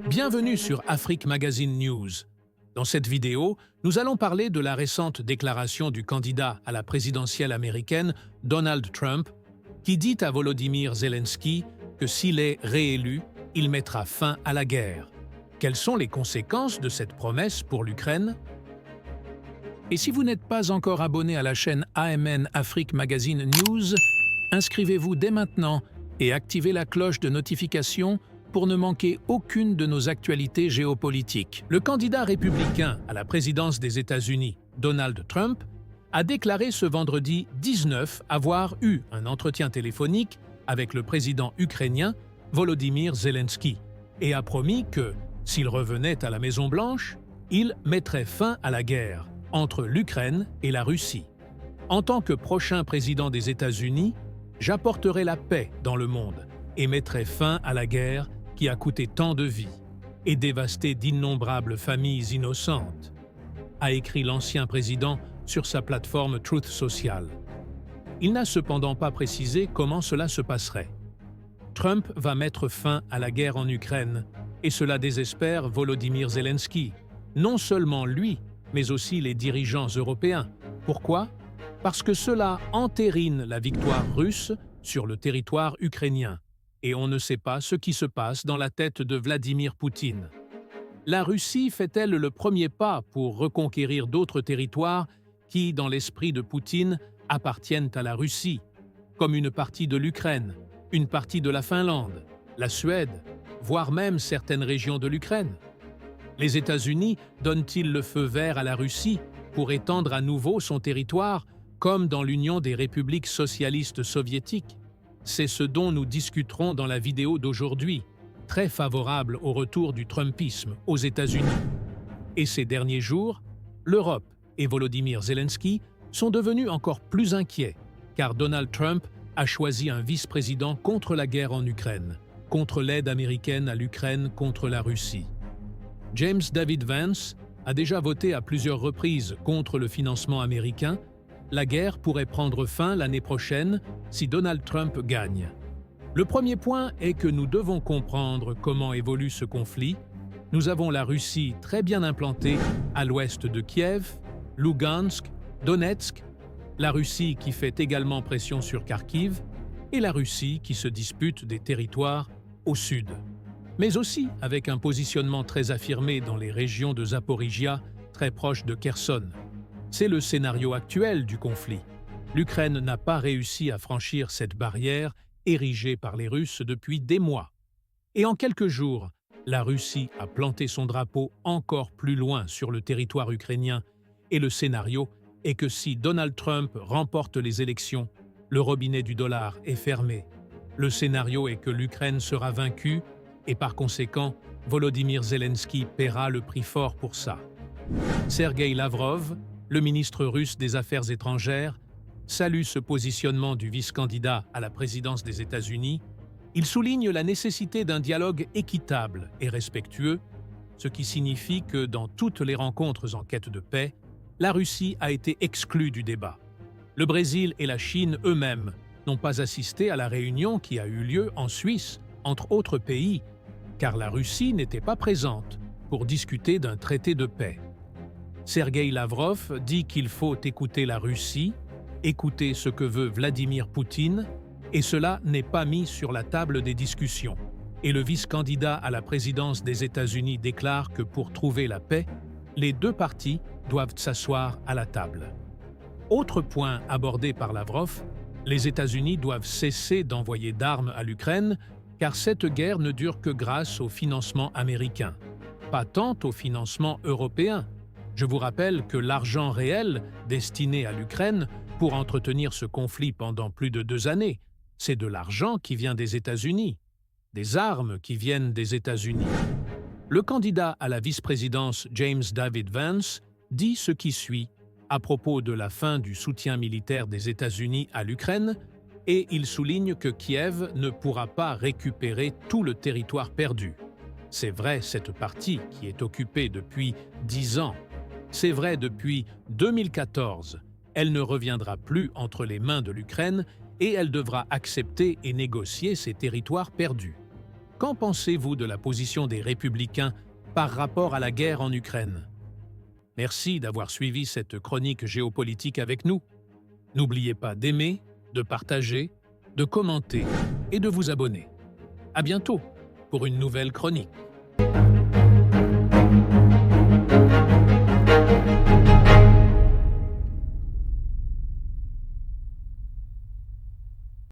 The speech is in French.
Bienvenue sur Afrique Magazine News. Dans cette vidéo, nous allons parler de la récente déclaration du candidat à la présidentielle américaine, Donald Trump, qui dit à Volodymyr Zelensky que s'il est réélu, il mettra fin à la guerre. Quelles sont les conséquences de cette promesse pour l'Ukraine? Et si vous n'êtes pas encore abonné à la chaîne AMN Afrique Magazine News, inscrivez-vous dès maintenant et activez la cloche de notification pour ne manquer aucune de nos actualités géopolitiques. Le candidat républicain à la présidence des États-Unis, Donald Trump, a déclaré ce vendredi 19 avoir eu un entretien téléphonique avec le président ukrainien Volodymyr Zelensky et a promis que, s'il revenait à la Maison-Blanche, il mettrait fin à la guerre entre l'Ukraine et la Russie. En tant que prochain président des États-Unis, j'apporterai la paix dans le monde et mettrai fin à la guerre qui a coûté tant de vies et dévasté d'innombrables familles innocentes, a écrit l'ancien président sur sa plateforme Truth Social. Il n'a cependant pas précisé comment cela se passerait. Trump va mettre fin à la guerre en Ukraine, et cela désespère Volodymyr Zelensky, non seulement lui, mais aussi les dirigeants européens. Pourquoi? Parce que cela entérine la victoire russe sur le territoire ukrainien, et on ne sait pas ce qui se passe dans la tête de Vladimir Poutine. La Russie fait-elle le premier pas pour reconquérir d'autres territoires qui, dans l'esprit de Poutine, appartiennent à la Russie, comme une partie de l'Ukraine, une partie de la Finlande, la Suède, voire même certaines régions de l'Ukraine? Les États-Unis donnent-ils le feu vert à la Russie pour étendre à nouveau son territoire, comme dans l'Union des républiques socialistes soviétiques? C'est ce dont nous discuterons dans la vidéo d'aujourd'hui, très favorable au retour du Trumpisme aux États-Unis. Et ces derniers jours, l'Europe et Volodymyr Zelensky sont devenus encore plus inquiets, car Donald Trump a choisi un vice-président contre la guerre en Ukraine, contre l'aide américaine à l'Ukraine contre la Russie. James David Vance a déjà voté à plusieurs reprises contre le financement américain. La guerre pourrait prendre fin l'année prochaine si Donald Trump gagne. Le premier point est que nous devons comprendre comment évolue ce conflit. Nous avons la Russie très bien implantée à l'ouest de Kiev, Lugansk, Donetsk, la Russie qui fait également pression sur Kharkiv et la Russie qui se dispute des territoires au sud. Mais aussi avec un positionnement très affirmé dans les régions de Zaporijia, très proche de Kherson. C'est le scénario actuel du conflit. L'Ukraine n'a pas réussi à franchir cette barrière érigée par les Russes depuis des mois. Et en quelques jours, la Russie a planté son drapeau encore plus loin sur le territoire ukrainien. Et le scénario est que si Donald Trump remporte les élections, le robinet du dollar est fermé. Le scénario est que l'Ukraine sera vaincue et par conséquent, Volodymyr Zelensky paiera le prix fort pour ça. Sergueï Lavrov, le ministre russe des Affaires étrangères, salue ce positionnement du vice-candidat à la présidence des États-Unis. Il souligne la nécessité d'un dialogue équitable et respectueux, ce qui signifie que dans toutes les rencontres en quête de paix, la Russie a été exclue du débat. Le Brésil et la Chine eux-mêmes n'ont pas assisté à la réunion qui a eu lieu en Suisse, entre autres pays, car la Russie n'était pas présente pour discuter d'un traité de paix. Sergueï Lavrov dit qu'il faut écouter la Russie, écouter ce que veut Vladimir Poutine, et cela n'est pas mis sur la table des discussions. Et le vice-candidat à la présidence des États-Unis déclare que pour trouver la paix, les deux parties doivent s'asseoir à la table. Autre point abordé par Lavrov, les États-Unis doivent cesser d'envoyer d'armes à l'Ukraine, car cette guerre ne dure que grâce au financement américain, pas tant au financement européen. Je vous rappelle que l'argent réel destiné à l'Ukraine pour entretenir ce conflit pendant plus de 2 années, c'est de l'argent qui vient des États-Unis, des armes qui viennent des États-Unis. Le candidat à la vice-présidence James David Vance dit ce qui suit à propos de la fin du soutien militaire des États-Unis à l'Ukraine et il souligne que Kiev ne pourra pas récupérer tout le territoire perdu. C'est vrai cette partie qui est occupée depuis 10 ans. C'est vrai depuis 2014. Elle ne reviendra plus entre les mains de l'Ukraine et elle devra accepter et négocier ces territoires perdus. Qu'en pensez-vous de la position des Républicains par rapport à la guerre en Ukraine? Merci d'avoir suivi cette chronique géopolitique avec nous. N'oubliez pas d'aimer, de partager, de commenter et de vous abonner. À bientôt pour une nouvelle chronique.